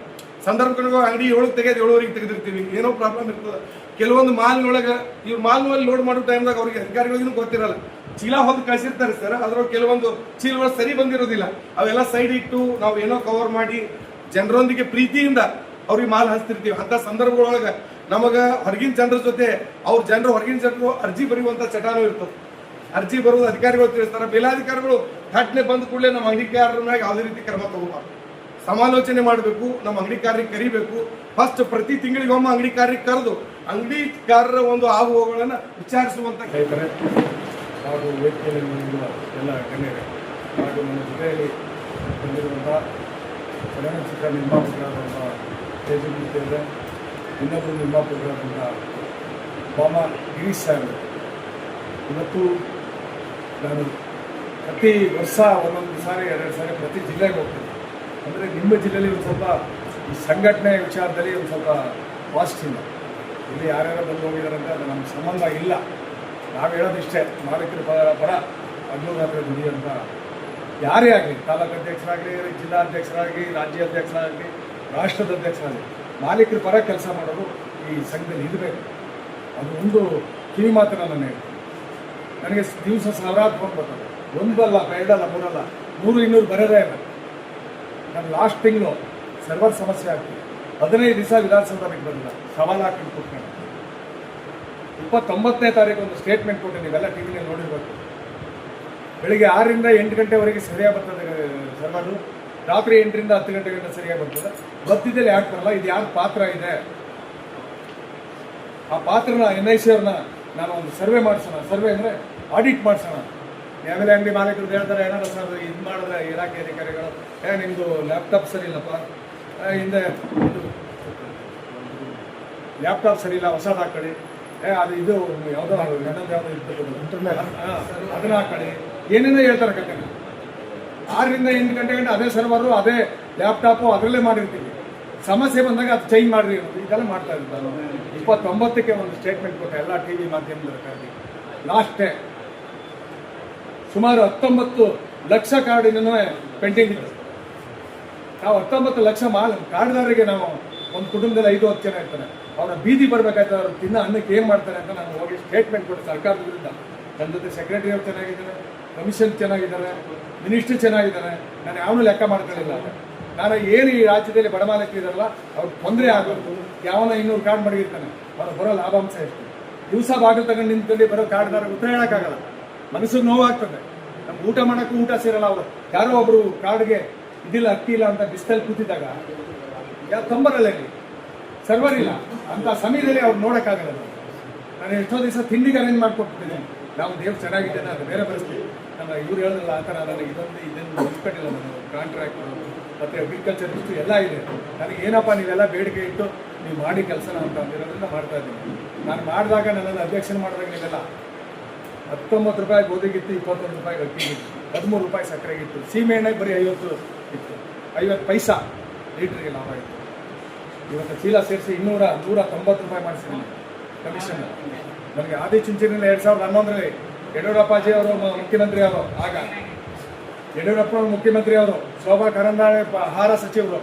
ಸಂದರ್ಭಕ್ಕೆ ಅಂಗಡಿ 7ಕ್ಕೆ ತೆಗೆದು 7ವರೆಗೆ ತೆಗೆದಿರ್ತೀವಿ, ಏನೋ ಪ್ರಾಬ್ಲಮ್ ಇರ್ತದೆ. ಕೆಲವೊಂದು ಮಾಲ್ನೊಳಗೆ ಇವ್ರು ಮಾಲ್ನಲ್ಲಿ ಲೋಡ್ ಮಾಡೋ ಟೈಮ್ದಾಗ ಅವ್ರಿಗೆ ಅಧಿಕಾರಿಗಳಿಗೂ ಗೊತ್ತಿರಲ್ಲ. ಚೀಲ ಹೊಂದು ಕಳಿಸಿರ್ತಾರೆ ಸರ್, ಅದ್ರೊಳಗೆ ಕೆಲವೊಂದು ಚೀಲಗಳು ಸರಿ ಬಂದಿರೋದಿಲ್ಲ. ಅವೆಲ್ಲ ಸೈಡ್ ಇಟ್ಟು ನಾವು ಏನೋ ಕವರ್ ಮಾಡಿ ಜನರೊಂದಿಗೆ ಪ್ರೀತಿಯಿಂದ ಅವ್ರಿಗೆ ಮಾಲ್ ಹಚ್ತಿರ್ತೀವಿ. ಅಂತ ಸಂದರ್ಭಗಳೊಳಗೆ ನಮಗ ಹೊರಗಿನ ಜನರ ಜೊತೆ ಅವ್ರ ಜನರು ಹೊರಗಿನ ಜನರು ಅರ್ಜಿ ಬರೆಯುವಂತ ಚಟಾನು ಇರ್ತದೆ. ಅರ್ಜಿ ಬರುವುದು ಅಧಿಕಾರಿಗಳು ತಿಳಿಸ್ತಾರೆ. ಮೇಲಾಧಿಕಾರಿಗಳು ಘಟನೆ ಬಂದ ಕೂಡಲೇ ನಮ್ಮ ಅಂಗಡಿಕಾರರ ಮ್ಯಾಗ ಯಾವುದೇ ರೀತಿ ಕ್ರಮ ತಗೋಬಾರ್ದು, ಸಮಾಲೋಚನೆ ಮಾಡಬೇಕು, ನಮ್ಮ ಅಂಗಡಿಕಾರರಿಗೆ ಕರಿಬೇಕು. ಫಸ್ಟ್ ಪ್ರತಿ ತಿಂಗಳಿಗೊಮ್ಮೆ ಅಂಗಡಿಕಾರರಿಗೆ ಕರೆದು ಅಂಗಡಿಕಾರರ ಒಂದು ಆಗುವಗಳನ್ನು ವಿಚಾರಿಸುವಂತ ಹೇಳ್ತಾರೆ. ಹಾಗೂ ವೇದಿಕೆಯಲ್ಲಿ ಎಲ್ಲ ಗಣ್ಯರು ಹಾಗೂ ನಮ್ಮ ಜೊತೆಯಲ್ಲಿ ಬಂದಿರುವಂಥ ಚಲನಚಿತ್ರ ನಿರ್ಮಾಪಕರಾದಂಥ ತೇಜಮೂರ್ತಿ ಅವರೇ, ಇನ್ನೊಬ್ಬರು ನಿರ್ಮಾಪಕರಾದಂಥ ಬಾಮ ಗಿರೀಶ್ ಸಾಹೇಬರು. ಇವತ್ತು ನಾನು ಪ್ರತಿ ವರ್ಷ ಒಂದೊಂದು ಸಾರಿ 2 ಸಾರಿ ಪ್ರತಿ ಜಿಲ್ಲೆಗೆ ಹೋಗ್ತೀನಿ. ಅಂದರೆ ನಿಮ್ಮ ಜಿಲ್ಲೆಯಲ್ಲಿ ಒಂದು ಸ್ವಲ್ಪ ಈ ಸಂಘಟನೆ ವಿಚಾರದಲ್ಲಿ ಒಂದು ಸ್ವಲ್ಪ ಪಾಸಿಟಿವ್ ಇಲ್ಲ. ಇಲ್ಲಿ ಯಾರ್ಯಾರು ಬಂದು ಹೋಗಿದ್ದಾರೆ ಅಂತ ಅದು ನಮ್ಗೆ ಸಂಬಂಧ ಇಲ್ಲ. ನಾವು ಹೇಳೋದಿಷ್ಟೇ, ಮಾಲೀಕರ ಪರ ಹಗಲು ರಾತ್ರಿ ದುಡಿಯೋಂಥ ಯಾರೇ ಆಗಲಿ, ತಾಲೂಕು ಅಧ್ಯಕ್ಷರಾಗಲಿ, ಜಿಲ್ಲಾಧ್ಯಕ್ಷರಾಗಲಿ, ರಾಜ್ಯಾಧ್ಯಕ್ಷರಾಗಲಿ, ರಾಷ್ಟ್ರದ ಅಧ್ಯಕ್ಷರಾಗಲಿ, ಮಾಲೀಕರ ಪರ ಕೆಲಸ ಮಾಡೋದು ಈ ಸಂಘದಲ್ಲಿ ಇರಬೇಕು. ಅದು ಒಂದು ಕಿವಿ ಮಾತನ್ನು ನಾನು ಹೇಳ್ತೀನಿ. ನನಗೆ ದಿವಸ ಸಾವಿರಾರು ಫೋನ್ ಬರ್ತದೆ, ಒಂದಲ್ಲ, ಎರಡಲ್ಲ, ಮೂರಲ್ಲ, 100-200 ಬರೋದೇ ಇಲ್ಲ. ನಾನು ಲಾಸ್ಟ್ ತಿಂಗಳು ಸರ್ವರ್ ಸಮಸ್ಯೆ ಆಗ್ತದೆ, 15 ದಿವಸ ವಿಧಾನಸೌಧಕ್ಕೆ ಬಂದಿಲ್ಲ, ಸವಾಲು ಹಾಕೊಂಡು ಕೂತ್ಕೊಂಡು. 29ನೇ ತಾರೀಕು ಒಂದು ಸ್ಟೇಟ್ಮೆಂಟ್ ಕೊಟ್ಟು ನೀವೆಲ್ಲ ಟಿ ವಿನಲ್ಲಿ ನೋಡಿರ್ಬೇಕು. ಬೆಳಿಗ್ಗೆ 6ರಿಂದ 8 ಗಂಟೆವರೆಗೆ ಸರಿಯಾಗಿ ಬರ್ತದೆ ಸರ್ವರು, ರಾತ್ರಿ 8ರಿಂದ 10 ಗಂಟೆಗಿಂತ ಸರಿಯಾಗಿ ಬರ್ತದೆ. ಮಧ್ಯದಲ್ಲಿ ಯಾಕೆ ಬರಲ್ಲ? ಇದು ಯಾರ ಪಾತ್ರ ಇದೆ? ಆ ಪಾತ್ರನ NIC ಅವ್ರನ್ನ ನಾನು ಒಂದು ಸರ್ವೆ ಮಾಡಿಸೋಣ. ಸರ್ವೆ ಅಂದರೆ ಆಡಿಟ್ ಮಾಡಿಸೋಣ. ನ್ಯಾಯಾಲಯ ಅಂಗಡಿ ಮಾಲೀಕರು ಹೇಳ್ತಾರೆ, ಏನಾದ್ರು ಸರ್ ಇದು ಮಾಡಿದ್ರೆ ಇಲಾಖೆ ಅಧಿಕಾರಿಗಳು, ನಿಮ್ಮದು ಲ್ಯಾಪ್ಟಾಪ್ ಸರಿ ಇಲ್ಲಪ್ಪ, ಹಿಂದೆ ಇದು ಲ್ಯಾಪ್ಟಾಪ್ ಸರಿ ಇಲ್ಲ, ಹೊಸದು ಹಾಕೊಳ್ಳಿ, ಅದು ಇದು ಯಾವುದೋ ಇನ್ನೊಂದು ಯಾವುದೋ ಇರ್ತದೆ ಅದನ್ನ ಹಾಕೊಳ್ಳಿ, ಏನೇನೋ ಹೇಳ್ತಾರೆ ಕತೆ. 6ರಿಂದ 8 ಗಂಟೆ ಅದೇ ಸರ್ವರು, ಅದೇ ಲ್ಯಾಪ್ಟಾಪು, ಅದರಲ್ಲೇ ಮಾಡಿರ್ತೀವಿ. ಸಮಸ್ಯೆ ಬಂದಾಗ ಅದು ಚೇಂಜ್ ಮಾಡಿರಿ ಅನ್ನೋದು ಇದೆಲ್ಲ ಮಾಡ್ತಾ ಇರ್ತಾರೆ. 29ಕ್ಕೆ ಒಂದು ಸ್ಟೇಟ್ಮೆಂಟ್ ಕೊಟ್ಟೆ ಎಲ್ಲ ಟಿ ವಿ ಮಾಧ್ಯಮದ ಕರೆದಿ. ಲಾಸ್ಟ್ ಡೇ ಸುಮಾರು 19 ಲಕ್ಷ ಕಾರ್ಡಿನೂ ಪೆಂಡಿಂಗ್ ಇತ್ತು. ನಾವು 19 ಲಕ್ಷ ಕಾರ್ಡ್ದಾರರಿಗೆ ನಾವು ಒಂದು ಕುಟುಂಬದಲ್ಲಿ 5-10 ಜನ ಇರ್ತಾರೆ, ಅವ್ರ ಬೀದಿ ಬರಬೇಕಾಯ್ತು, ಅವ್ರು ತಿನ್ನ ಅನ್ನಕ್ಕೆ ಏನು ಮಾಡ್ತಾರೆ ಅಂತ ನಾನು ಹೋಗಿ ಸ್ಟೇಟ್ಮೆಂಟ್ ಕೊಟ್ಟು ಸರ್ಕಾರದ ವಿರುದ್ಧ. ನನ್ನ ಜೊತೆ ಸೆಕ್ರೆಟರಿ ಅವ್ರು ಚೆನ್ನಾಗಿದ್ದಾರೆ, ಕಮಿಷನ್ ಚೆನ್ನಾಗಿದ್ದಾರೆ, ಮಿನಿಸ್ಟ್ರಿ ಚೆನ್ನಾಗಿದ್ದಾರೆ, ನಾನು ಯಾವನೂ ಲೆಕ್ಕ ಮಾಡ್ಕೊಳ್ಳಿಲ್ಲ. ನಾನು ಏನು ಈ ರಾಜ್ಯದಲ್ಲಿ ಬಡಮಾಲಕ್ಕಿದಾರಲ್ಲ ಅವ್ರಿಗೆ ತೊಂದರೆ ಆಗೋದು. ಯಾವನ 200 ಕಾರ್ಡ್ ಮಡಗಿರ್ತಾನೆ, ಅವ್ರು ಬರೋ ಲಾಭಾಂಶ ಎಷ್ಟು? ದಿವಸ ಬಾಗಿಲು ತಗೊಂಡು ನಿಂತ್ಕೊಂಡು ಬರೋ ಕಾರ್ಡ್ದಾರ ಉತ್ತರ ಹೇಳೋಕ್ಕಾಗಲ್ಲ, ಮನಸ್ಸಿಗೆ ನೋವಾಗ್ತದೆ. ನಮ್ಗೆ ಊಟ ಮಾಡೋಕ್ಕೂ ಊಟ ಸೇರಲ್ಲ. ಅವರು ಯಾರೋ ಒಬ್ಬರು ಕಾರ್ಡ್ಗೆ ಇದಿಲ್ಲ, ಅಕ್ಕಿ ಇಲ್ಲ ಅಂತ ಬಿಸ್ತಲ್ಲಿ ಕೂತಿದ್ದಾಗ ಯಾರು ತಂಬರಲ್ಲ, ಇಲ್ಲಿ ಸರ್ವರ್ ಇಲ್ಲ ಅಂತ ಸಮಯದಲ್ಲಿ ಅವ್ರು ನೋಡೋಕ್ಕಾಗಲ್ಲ. ನಾನು ಎಷ್ಟೋ ದಿವಸ ತಿಂಡಿಗೆ ಅರೇಂಜ್ ಮಾಡಿಕೊಟ್ಟಿದ್ದೀನಿ. ನಾವು ದೇವ್ರು ಚೆನ್ನಾಗಿದ್ದೇನೆ, ಅದು ಬೇರೆ ಪರಿಸ್ಥಿತಿ. ನಮ್ಮ ಇವ್ರು ಹೇಳಿದ್ರಲ್ಲ ಆ ಥರ, ನನಗೆ ಇದನ್ನು ಹೊಂದ್ಕೊಂಡಿಲ್ಲ. ನಾನು ಕಾಂಟ್ರಾಕ್ಟ್ ಮತ್ತು ಅಗ್ರಿಕಲ್ಚರ್ ಇಷ್ಟು ಎಲ್ಲ ಇದೆ. ನನಗೆ ಏನಪ್ಪ ನೀವೆಲ್ಲ ಬೇಡಿಕೆ ಇಟ್ಟು ನೀವು ಮಾಡಿ ಕೆಲಸನ ಅಂತ ಅಂದಿರೋದ್ರಿಂದ ಮಾಡ್ತಾ ಇದ್ದೀನಿ. ನಾನು ಮಾಡಿದಾಗ ನನ್ನನ್ನು ಅಧ್ಯಕ್ಷನ ಮಾಡಿದಾಗ ನೀವೆಲ್ಲ 19 ರೂಪಾಯಿ ಗೋಧಿಗಿತ್ತು, 21 ರೂಪಾಯಿ ಅಕ್ಕಿಗಿತ್ತು, 13 ರೂಪಾಯಿ ಸಕ್ಕರೆಗಿತ್ತು, ಸೀಮೆ ಎಣ್ಣೆ ಬರೀ 50 ಇತ್ತು, 50 ಪೈಸಾ ಲೀಟ್ರಿಗೆ ಲಾಭ ಇತ್ತು. ಇವತ್ತು ಚೀಲ ಸೇರಿಸಿ 190 ರೂಪಾಯಿ ಮಾಡಿಸಿದ್ದೀನಿ ಕಮಿಷನ್. ನನಗೆ ಆದಿಚುಂಚನದಲ್ಲಿ 2011ರಲ್ಲಿ ಯಡಿಯೂರಪ್ಪಾಜಿ ಅವರು ಮುಖ್ಯಮಂತ್ರಿ ಅವರು, ಆಗ ಯಡಿಯೂರಪ್ಪ ಮುಖ್ಯಮಂತ್ರಿ ಅವರು, ಶೋಭಾ ಕರಂದ್ಲಾಜೆ ಆಹಾರ ಸಚಿವರು,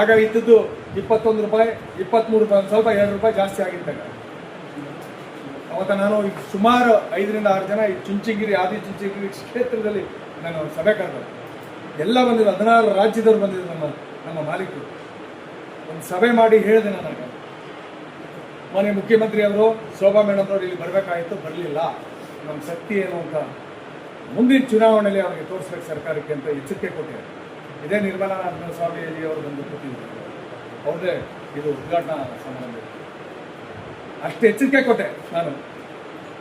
ಆಗ ಇದ್ದದ್ದು 21 ರೂಪಾಯಿ, 23 ರೂಪಾಯಿ, ಒಂದು ಸ್ವಲ್ಪ 2 ರೂಪಾಯಿ ಜಾಸ್ತಿ ಆಗಿದ್ದಾಗ. ಅವತ್ತು ನಾನು ಸುಮಾರು 5ರಿಂದ 6 ಜನ ಈ ಚುಂಚನಗಿರಿ, ಆದಿಚುಂಚನಗಿರಿ ಕ್ಷೇತ್ರದಲ್ಲಿ ನಾನು ಸಭೆ ಕರೆದೆ. ಎಲ್ಲ ಬಂದಿದ್ದು, 16 ರಾಜ್ಯದವರು ಬಂದಿದ್ದು. ನಮ್ಮ ಮಾಲೀಕರು ಒಂದು ಸಭೆ ಮಾಡಿ ಹೇಳಿದೆ ನನಗೆ, ಮನೆ ಮುಖ್ಯಮಂತ್ರಿ ಅವರು, ಶೋಭಾ ಮೇಡಮ್ ಅವರು ಇಲ್ಲಿ ಬರಬೇಕಾಯಿತು, ಬರಲಿಲ್ಲ, ನಮ್ಮ ಶಕ್ತಿ ಏನು ಅಂತ ಮುಂದಿನ ಚುನಾವಣೆಯಲ್ಲಿ ಅವರಿಗೆ ತೋರಿಸ್ಬೇಕು ಸರ್ಕಾರಕ್ಕೆ ಅಂತ ಎಚ್ಚರಿಕೆ ಕೊಟ್ಟಿದ್ದಾರೆ. ಇದೇ ನಿರ್ಮಲಾನಂದ ಸ್ವಾಮೀಜಿ ಅವರು ಬಂದು ಕೂತಿದ್ದಾರೆ, ಅವ್ರದ್ದೇ ಇದು ಉದ್ಘಾಟನಾ ಸಂಬಂಧ. ಅಷ್ಟು ಎಚ್ಚರಿಕೆ ಕೊಟ್ಟೆ ನಾನು.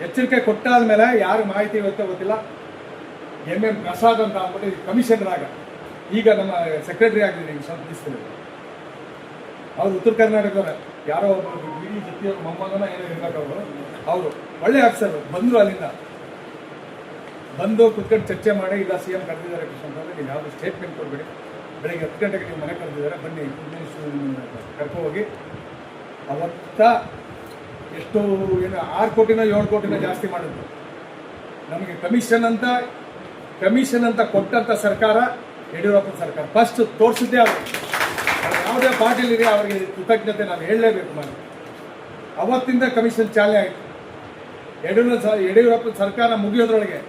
ಎಚ್ಚರಿಕೆ ಕೊಟ್ಟಾದ ಮೇಲೆ ಯಾರು ಮಾಹಿತಿ ಇವತ್ತೇ ಗೊತ್ತಿಲ್ಲ, MM ಪ್ರಸಾದ್ ಅಂತ ಅಂದ್ಬಿಟ್ಟು ಕಮಿಷನರ್ ಆಗ, ಈಗ ನಮ್ಮ ಸೆಕ್ರೆಟರಿ ಆಗಿದ್ದೀನಿ ಸಂಧಿಸ್ತಾರೆ. ಅವರು ಉತ್ತರ ಕರ್ನಾಟಕದವರ, ಯಾರೋ ಒಬ್ಬರು ಬಿಡಿ ಜೊತೆಯವರು ಮೊಮ್ಮಗನ ಏನೋ ಇರ್ಬೇಕು ಅವರು ಒಳ್ಳೆ ಆಫೀಸರ್ ಬಂದರು. ಅಲ್ಲಿಂದ ಬಂದು ಕುತ್ಕೊಂಡು ಚರ್ಚೆ ಮಾಡಿ, ಇಲ್ಲ CM ಕರೆದಿದ್ದಾರೆ ಕೃಷ್ಣಪ್ಪ, ನೀವು ಯಾವುದು ಸ್ಟೇಟ್ಮೆಂಟ್ ಕೊಡಬೇಡಿ, ಬೆಳಗ್ಗೆ 10 ಗಂಟೆಗೆ ನೀವು ಮನೆ ಕರೆದಿದ್ದಾರೆ, ಬನ್ನಿ ಕರ್ಕೊ ಹೋಗಿ. ಅವತ್ತ ಎಷ್ಟು ಏನು 6 ಕೋಟಿನೋ 7 ಕೋಟಿನೋ ಜಾಸ್ತಿ ಮಾಡಿದ್ರು. ನಮಗೆ ಕಮಿಷನ್ ಅಂತ ಕೊಟ್ಟಂಥ ಸರ್ಕಾರ ಯಡಿಯೂರಪ್ಪ ಸರ್ಕಾರ. ಫಸ್ಟ್ ತೋರಿಸಿದ್ದೆ ಅವರು. ಯಾವುದೇ ಪಾರ್ಟಿಲಿದೆ ಅವರಿಗೆ ಕೃತಜ್ಞತೆ ನಾನು ಹೇಳಲೇಬೇಕು. ನಾನು ಅವತ್ತಿಂದ ಕಮಿಷನ್ ಚಾಲನೆ ಆಯಿತು. ಯಡಿಯೂರಪ್ಪ ಸರ್ಕಾರ ಮುಗಿಯೋದ್ರೊಳಗೆ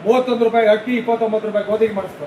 31 ರೂಪಾಯಿ ಅಕ್ಕಿ, 29 ರೂಪಾಯಿ ಗೋಧಿಗೆ ಮಾಡಿಸ್ತು.